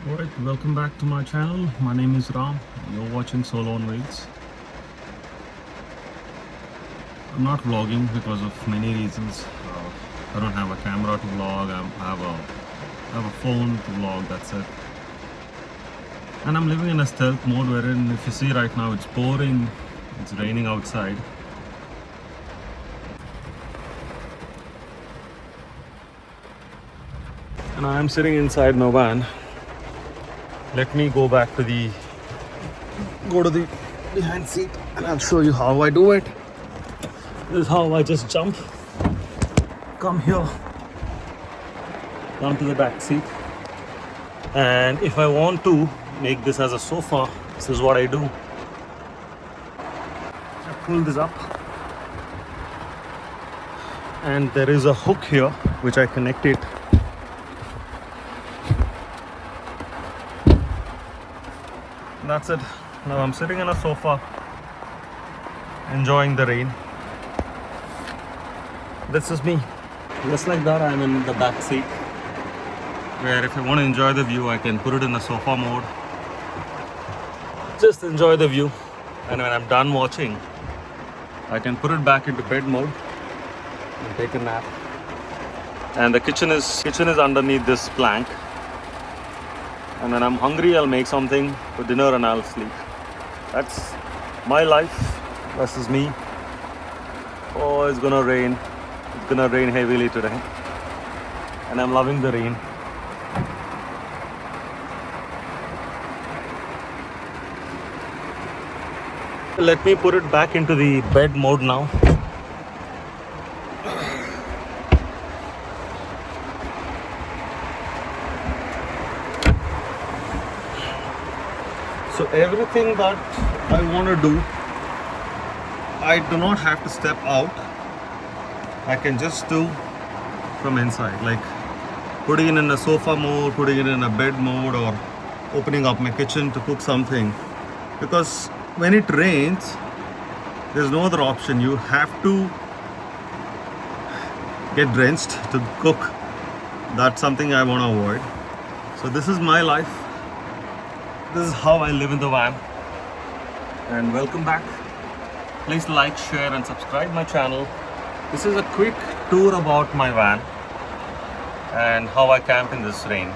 Alright, welcome back to my channel. My name is Ram. You're watching Solo on Wheels. I'm not vlogging because of many reasons. I don't have a camera to vlog. I have a phone to vlog. That's it. And I'm living in a stealth mode wherein, if you see right now, it's pouring. It's raining outside. And I'm sitting inside my van. Let me go to the behind seat and I'll show you how I do it. This is how I just jump, come here, come to the back seat, and if I want to make this as a sofa, this is what I do. I pull this up and there is a hook here which I connect it. That's it. Now I'm sitting on a sofa enjoying the rain. This is me. Just like that, I'm in the back seat, where if I want to enjoy the view, I can put it in the sofa mode. Just enjoy the view, and when I'm done watching, I can put it back into bed mode and take a nap. And the kitchen is underneath this plank. And when I'm hungry, I'll make something for dinner and I'll sleep. That's my life versus me. Oh, it's gonna rain. It's gonna rain heavily today. And I'm loving the rain. Let me put it back into the bed mode now. So everything that I want to do, I do not have to step out. I can just do from inside, like putting it in a sofa mode, putting it in a bed mode, or opening up my kitchen to cook something. Because when it rains, there's no other option. You have to get drenched to cook. That's something I want to avoid. So this is my life. This is how I live in the van. And welcome back. Please like, share and subscribe my channel. This is a quick tour about my van and how I camp in this rain.